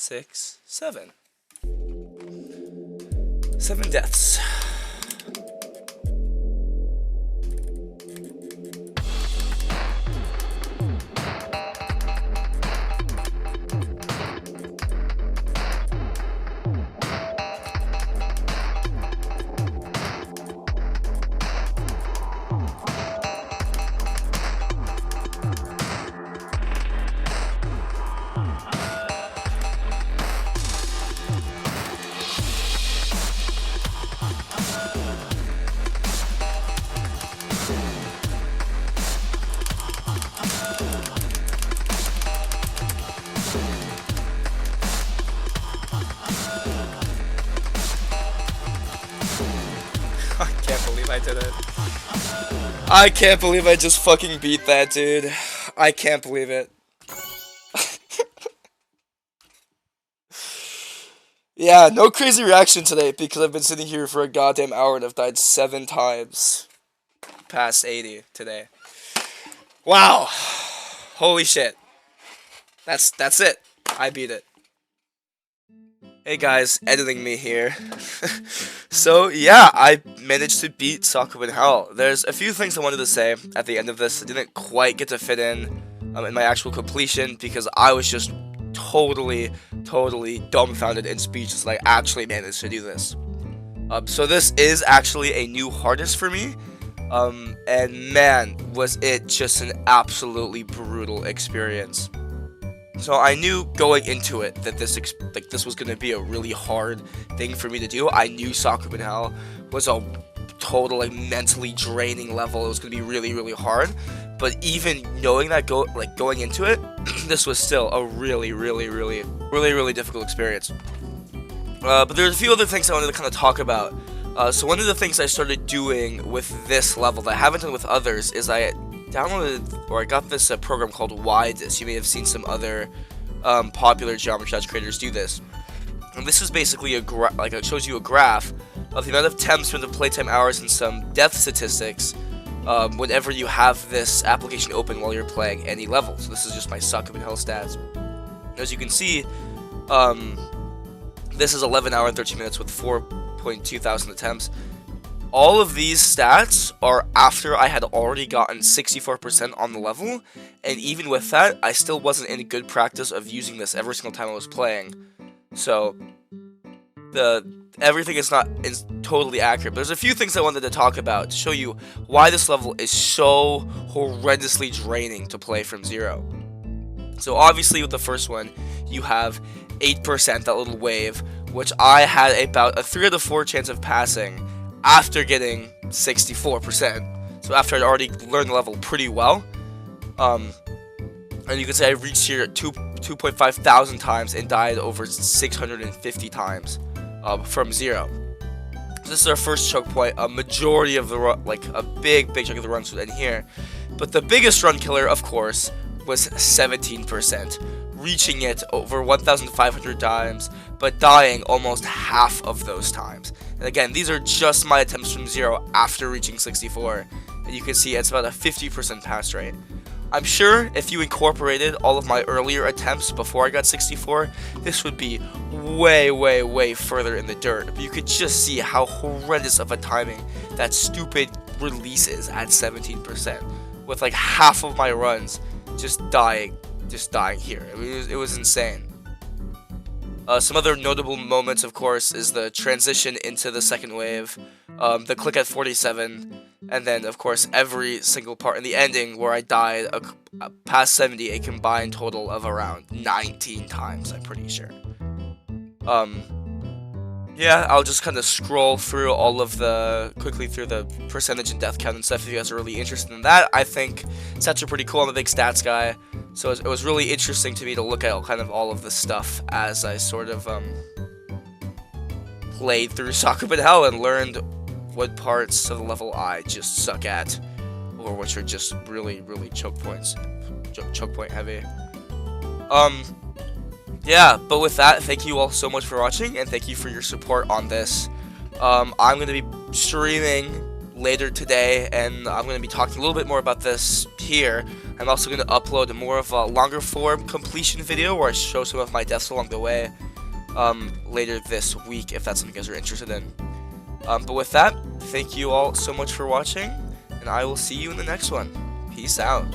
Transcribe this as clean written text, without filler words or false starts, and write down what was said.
6, 7. 7 deaths. I can't believe I did it. I can't believe I just fucking beat that, dude. I can't believe it. Yeah, no crazy reaction today because I've been sitting here for a goddamn hour and I've died 7 times past 80 today. Wow. Holy shit. That's it. I beat it. Hey guys, editing me here. So yeah, I managed to beat Sakupen Hell. There's a few things I wanted to say at the end of this. I didn't quite get to fit in my actual completion because I was just totally dumbfounded and speechless that I actually managed to do this. So this is actually a new hardest for me. And man, was it just an absolutely brutal experience. So I knew going into it that this was going to be a really hard thing for me to do. I knew Sakupen Hell was a total mentally draining level. It was going to be really hard. But even knowing that going into it, this was still a really difficult experience. But there's a few other things I wanted to kind of talk about. So one of the things I started doing with this level that I haven't done with others is I downloaded, or I got this program called YDis. You may have seen some other popular Geometry Dash creators do this. And this is basically it shows you a graph of the amount of temps, amount of playtime hours, and some death statistics whenever you have this application open while you're playing any level. So this is just my Sakupen Hell stats. As you can see, this is 11 hours and 13 minutes with 4.2 thousand attempts. All of these stats are after I had already gotten 64% on the level, and even with that, I still wasn't in good practice of using this every single time I was playing. So, everything is not totally accurate. But there's a few things I wanted to talk about to show you why this level is so horrendously draining to play from zero. So obviously with the first one, you have 8%, that little wave, which I had about a 3 out of 4 chance of passing after getting 64%. So after I'd already learned the level pretty well. And you can say I reached here 2.5 thousand times and died over 650 times from zero. So this is our first choke point. A majority of the run, a big chunk of the runs was in here. But the biggest run killer, of course, was 17%, reaching it over 1,500 times, but dying almost half of those times. And again, these are just my attempts from zero after reaching 64, and you can see it's about a 50% pass rate. I'm sure if you incorporated all of my earlier attempts before I got 64, this would be way further in the dirt, but you could just see how horrendous of a timing that stupid release is at 17%, with half of my runs just dying here. I mean, it was insane. Some other notable moments, of course, is the transition into the second wave, the click at 47, and then, of course, every single part in the ending where I died past 70, a combined total of around 19 times, I'm pretty sure. Yeah, I'll just kind of scroll through quickly through the percentage and death count and stuff if you guys are really interested in that. I think stats are pretty cool. I'm a big stats guy, so it was really interesting to me to look at kind of all of this stuff as I sort of played through Sakupen Hell and learned what parts of the level I just suck at, or which are just really choke point heavy. Yeah, but with that, thank you all so much for watching, and thank you for your support on this. I'm going to be streaming later today, and I'm going to be talking a little bit more about this here. I'm also going to upload more of a longer form completion video where I show some of my deaths along the way later this week, if that's something you guys are interested in. But with that, thank you all so much for watching, and I will see you in the next one. Peace out.